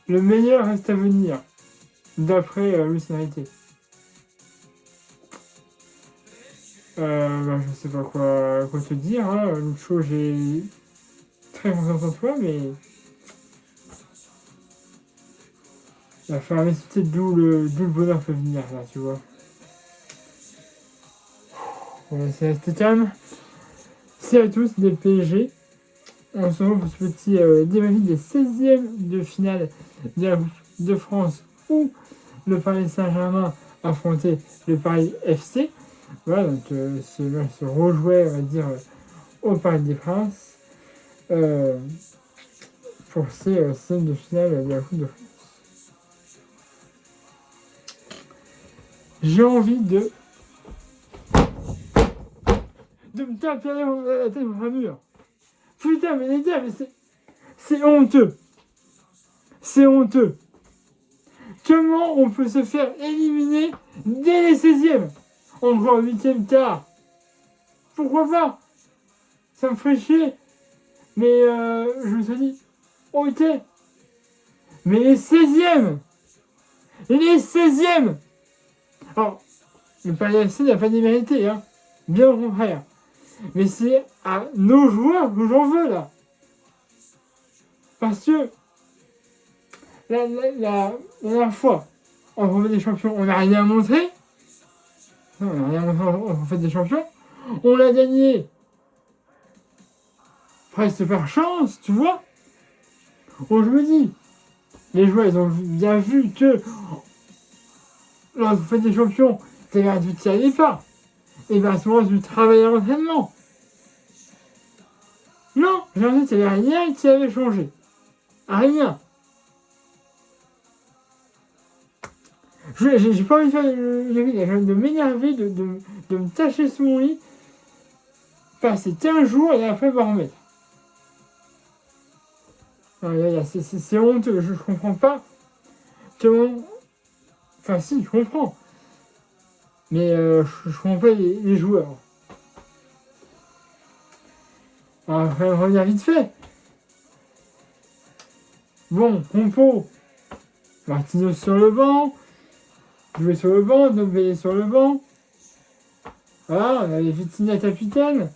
Le meilleur reste à venir, d'après Luis Enrique. Je sais pas quoi te dire, hein. Lucho, j'ai très confiance en toi, mais il va falloir m'expliquer d'où le bonheur peut venir, là, tu vois. On va essayer de rester calme. Salut à tous des PSG. On se retrouve pour ce petit débrief des 16e de finale de la Coupe de France où le Paris Saint-Germain affrontait le Paris FC. Voilà, donc ce match se rejouait, on va dire, au Parc des Princes pour ces 16e de finale de la Coupe de France. J'ai envie de me taper la tête dans un mur. Putain, mais les gars, mais c'est honteux. C'est honteux. Comment on peut se faire éliminer dès les 16e? Encore 8e quart. Pourquoi pas? Ça me ferait chier. Mais je me suis dit, ok. Mais les 16e. Les 16e. Alors, le Paris FC n'a pas démérité, hein. Bien au contraire. Mais c'est à nos joueurs que j'en veux, là. Parce que la dernière fois, en Coupe des Champions, on n'a rien montré. Non, on n'a rien montré en Coupe des Champions. On l'a gagné presque par chance, tu vois. Bon, je me dis, les joueurs, ils ont bien vu que lors de la Coupe des Champions, tu n'y arrivais pas. Et bien à ce moment, tu travaillais à l'entraînement. Non, j'ai l'impression qu'il n'y avait rien qui avait changé. Rien. J'ai pas envie de faire j'ai envie de m'énerver, de me tâcher sous mon lit, passer 15 jours et après me remettre. C'est honteux, je comprends pas comment. Enfin si, je comprends. Mais je comprends pas les joueurs. On va revenir vite fait. Bon, compo. Martinez sur le banc. Jouer sur le banc, Ndombele sur le banc. Voilà, on avait Vitinha capitaine.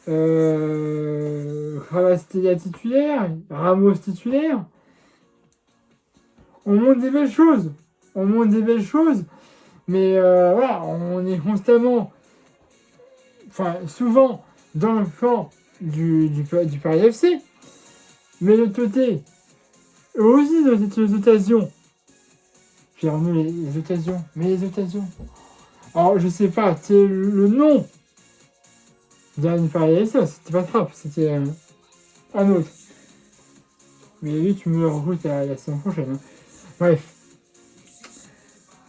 Kvaratskhelia titulaire. Ramos titulaire. On montre des belles choses. Mais voilà, on est constamment, enfin souvent dans le camp du Paris FC. Mais de l'autre côté, eux aussi dans cette occasion. J'ai remis les occasions. Mais les occasions. Alors je sais pas, c'est le nom du Paris FC, c'était pas Trapp, c'était un autre. Mais lui tu me le recrutes la saison prochaine. Hein. Bref.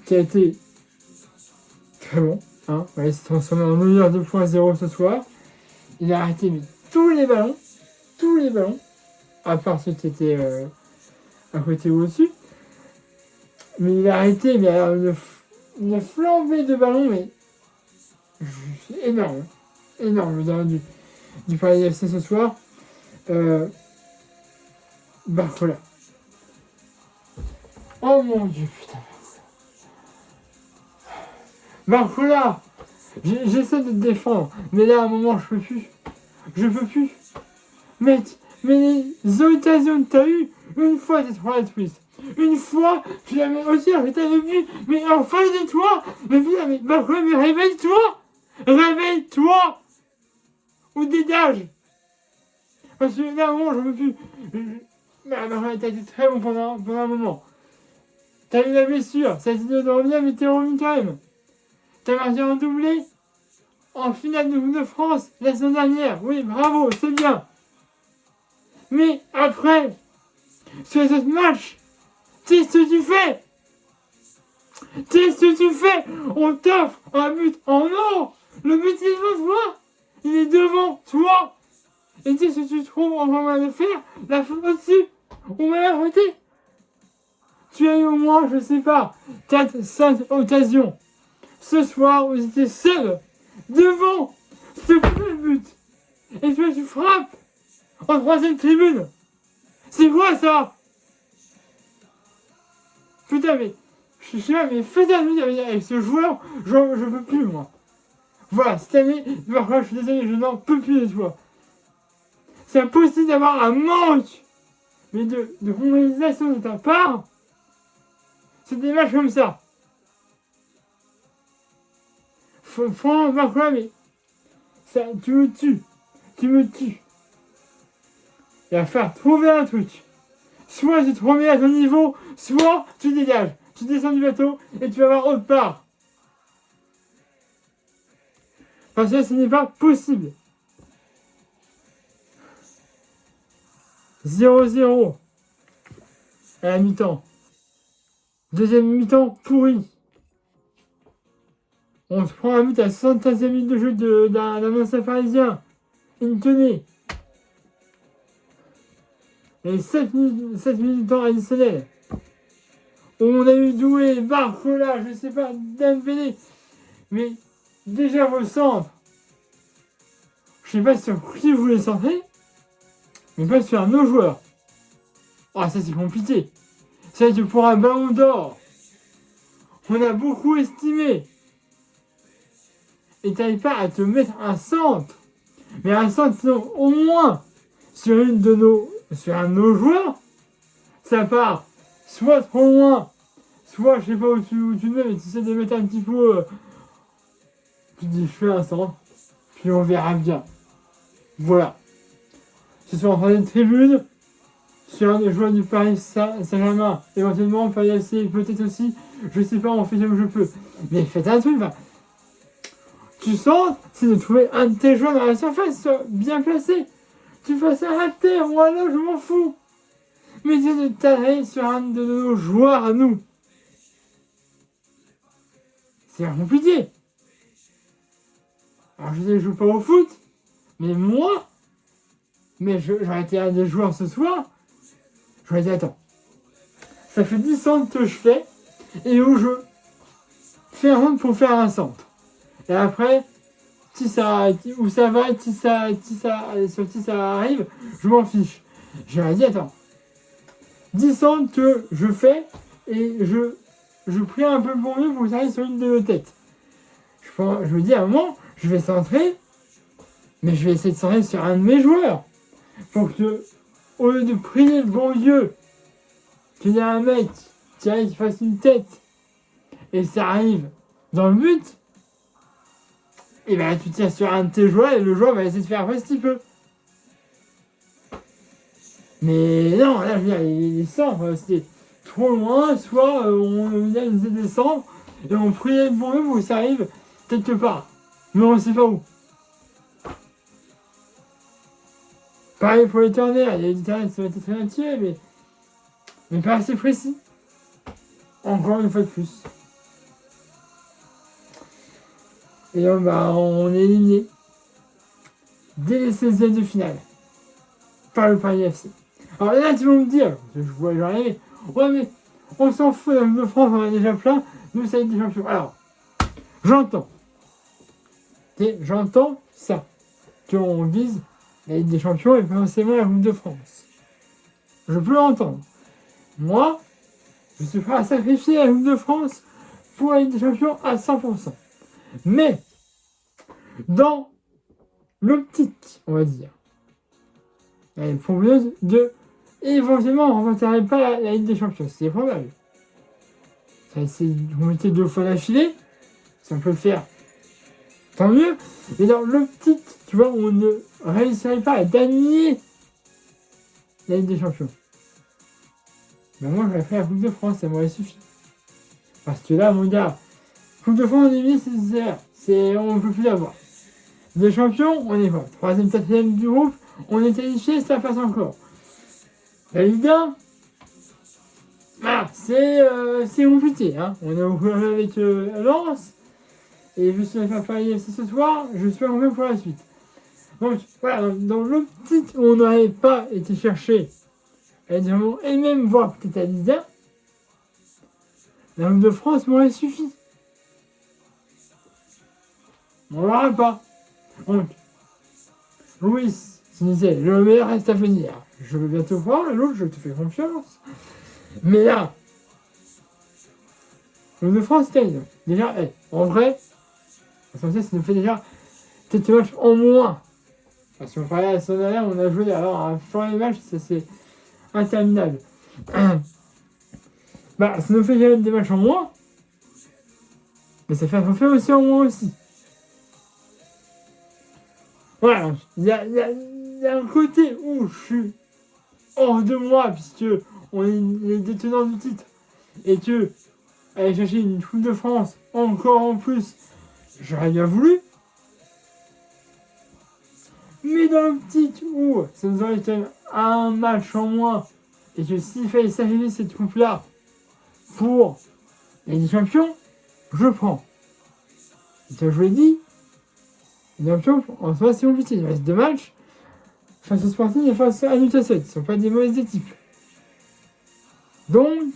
Qui a été très bon. Hein. Ouais, il s'est transformé en meilleur 2.0 ce soir. Il a arrêté mais, tous les ballons, à part ceux qui étaient à côté ou au-dessus. Mais il a arrêté mais alors, une flambée de ballons, mais énorme. Énorme du Paris FC ce soir. Barcola. Oh mon dieu, putain. Barcola. J'essaie de te défendre, mais là à un moment je peux plus. Mais les occasions que t'as eues, une fois t'es 3 twist. Une fois, tu l'avais aussi arrêté le but, mais en face de toi, mais Barcola, mais réveille-toi ou dégage. Parce que là à un moment je peux plus. Barcola, t'as été très bon pendant un moment. T'as eu la blessure, ça a été de revenir, mais t'es revenu quand même. T'as marqué un doublé en finale de Coupe de France la semaine dernière. Oui, bravo, c'est bien. Mais après, sur les autres matchs, qu'est-ce que tu fais? On t'offre un but en or. Le but il est devant toi. Il est devant toi. Et qu'est-ce que tu trouves en train de faire? La faute au-dessus. On m'a arrêté. Tu as eu au moins, je sais pas, 4-5 occasions. Ce soir, vous étiez seul devant ce but. Et toi, tu frappes en 3e tribune. C'est quoi ça? putain, mais, je sais pas, mais faites un truc avec ce joueur, genre, je peux plus, moi. Voilà, cette année, je suis désolé, je n'en peux plus de toi. C'est impossible d'avoir un manque, mais de réalisation de ta part. C'est des matchs comme ça. Franchement, Barcola, mais ça, tu me tues. Tu me tues. Il va falloir trouver un truc. Soit tu te remets à ton niveau, soit tu dégages. Tu descends du bateau et tu vas voir autre part. Parce que ce n'est pas possible. 0-0 à la mi-temps. Deuxième mi-temps pourri. On se prend un but à 75e minute de jeu d'un ancien parisien. Il tenait. Et 7 minutes de temps additionnel. On a eu Doué, Barcola, je sais pas, Dembélé. Mais déjà vos centres. Je sais pas sur qui vous les centrez, mais pas sur un autre joueur. Ah, ça c'est compliqué. C'est vrai que pour un ballon d'or, on a beaucoup estimé. Et t'arrives pas à te mettre un centre. Mais un centre, sinon, au moins, sur un de nos joueurs, ça part soit trop loin, soit je sais pas où tu le mets, mais tu sais de mettre un petit peu. Tu te dis, je fais un centre, puis on verra bien. Voilà. Ce soit en train de tribune, sur un des joueurs du Paris Saint-Germain, éventuellement Paris FC, peut-être aussi, je sais pas, on fait comme je peux. Mais faites un truc, bah. Tu sens, c'est de trouver un de tes joueurs dans la surface, bien placé. Tu fasses un raté, voilà, je m'en fous. Mais c'est de t'arrêter sur un de nos joueurs à nous. C'est compliqué. Alors je sais que je joue pas au foot, mais moi, j'aurais été un des joueurs ce soir, j'aurais dit attends, ça fait 10 centres que je fais, et où je fais un round pour faire un centre. Et après, si ça, où ça va, si ça arrive, je m'en fiche. J'aurais dit attends, 10 centres que je fais, et je prie un peu pour mieux pour que ça aille sur une de nos têtes. Je me dis à un moment, je vais centrer, mais je vais essayer de centrer sur un de mes joueurs. Pour que, au lieu de prier le bon Dieu, qu'il y a un mec qui arrive, qui fasse une tête, et ça arrive dans le but, et ben tu tires sur un de tes joueurs et le joueur va essayer de faire un petit peu. Mais non, là je veux dire, les centres, c'est trop loin, soit on essaie de descendre et on prie le bon Dieu pour que ça arrive quelque part. Mais on ne sait pas où. Pareil pour les turnaires, il y a des turnaires qui sont été très naturels, mais pas assez précis. Encore une fois de plus. Et on est éliminé dès les 16e de finale par le Paris FC. Alors là, tu vas me dire, je vois arriver, ouais mais on s'en fout, la Coupe de France, on en a déjà plein, nous ça va être des champions. Alors, j'entends ça, qu'on vise la Ligue des Champions et pas forcément la Coupe de France. Je peux l'entendre. Moi, je suis prêt à sacrifier la Coupe de France pour la Ligue des Champions à 100%. Mais, dans l'optique, on va dire, elle est probablement de éventuellement on ne remporterait pas la Ligue des Champions. C'est probable. Ça c'est comité 2 fois d'affilée. Si on peut le faire, tant mieux. Mais dans l'optique, tu vois, on ne réussirait pas à gagner la Ligue des Champions. Ben moi, j'aurais fait la Coupe de France, ça m'aurait suffi. Parce que là, mon gars, Coupe de France, on est mis, on ne peut plus l'avoir. Les champions, on est quoi 3e, 4e du groupe, on est qualifié, ça passe encore. La Ligue 1, c'est compliqué. Hein. On est au courant avec Lens, et je suis avec Paris FC ce soir, je suis en même pour la suite. Donc voilà, dans l'optique où on n'aurait pas été chercher, et même voir peut-être la Ligue 1, la Coupe de France m'aurait suffi. On l'aura pas. Donc, Louis, qui disait, le meilleur reste à venir. Je veux bien te croire, l'autre, je te fais confiance. Mais là, Le de France termine. Déjà, en vrai, ça nous fait déjà peut-être matchs en moins. Parce qu'on parlait à la semaine dernière, on a joué alors un fin match, ça c'est interminable. Ça nous fait déjà des matchs en moins. Mais ça fait un trophée aussi en moins aussi. Voilà, il y a un côté où je suis hors de moi, puisque on est les détenants du titre. Et que aller chercher une Coupe de France, encore en plus, j'aurais bien voulu. Mais dans l'optique où ça nous aurait été un match en moins, et que s'il fallait sacrifier cette coupe-là pour les champions, je prends. Et comme je vous l'ai dit, les champions, en soi, c'est compliqué. Il reste 2 matchs face au Sporting et face à Newcastle. Ce ne sont pas des mauvaises équipes. Donc,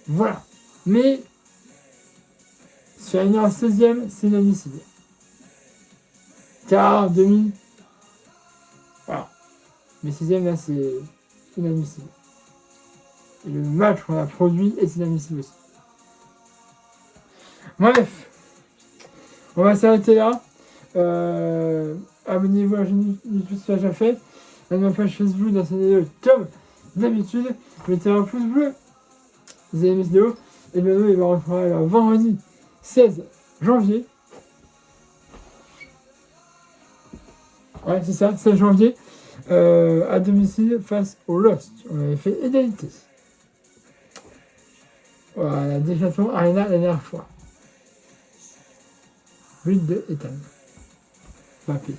voilà. Mais, sur une 16e, c'est inadmissible. Car, demi, voilà. Mais 6e, là, c'est inadmissible. Et le match qu'on a produit est inadmissible aussi. Bref, on va s'arrêter là. Abonnez-vous à la chaîne YouTube si ce n'est déjà fait. À ma page Facebook dans cette vidéo comme d'habitude. Mettez un pouce bleu. Vous avez aimé cette vidéo. Et bientôt, il va retrouver le vendredi 16 janvier. Ouais, c'est ça, 16 janvier. À domicile face au Lost. On avait fait égalité. Voilà, Decathlon Arena la dernière fois. But de Ethan. Mbappé.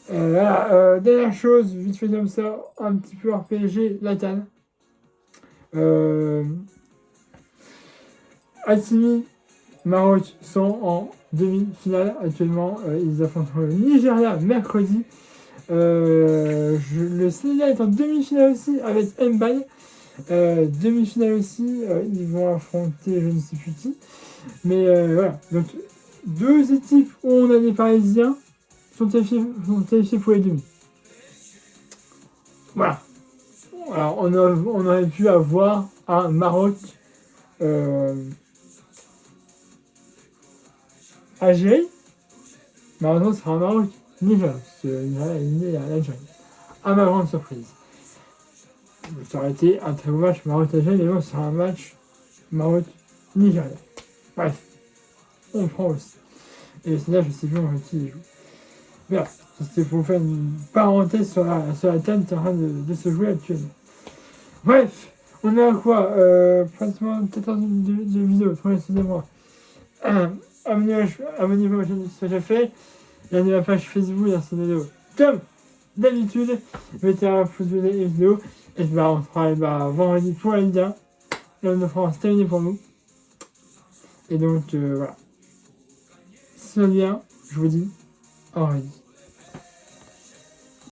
Voilà, dernière chose, vite fait comme ça, un petit peu hors PSG, la CAN. Hakimi, Maroc sont en demi-finale actuellement. Ils affronteront le Nigeria mercredi. Le Sénégal est en demi-finale aussi avec Mbaye. Demi-finale aussi, ils vont affronter je ne sais plus qui. Mais voilà, donc 2 équipes où on a des Parisiens sont qualifiés pour les demi. Voilà. Alors on aurait pu avoir un Maroc Algérie. Malheureusement, ce sera un Maroc Niger, parce que le Nigeria est éliminé à l'Algérie. À ma grande surprise. Ça aurait été un très beau match Maroc-Algérie, mais bon, ce sera un match Maroc-Nigeria. Bref, on prend aussi. Et c'est là, je sais plus qui il joue. Voilà, c'était pour faire une parenthèse sur la table qui est en train de se jouer actuellement. Bref, on est à quoi pratiquement 14 minutes de vidéo, excusez-moi. Abonnez-vous à ma chaîne si c'est déjà fait. Et à ma page Facebook dans cette vidéo. Comme d'habitude, mettez un pouce bleu dans les vidéos. Et on sera vendredi pour la Ligue 1. La de France terminée pour nous. Et donc voilà. Si ça vient, je vous dis au revoir.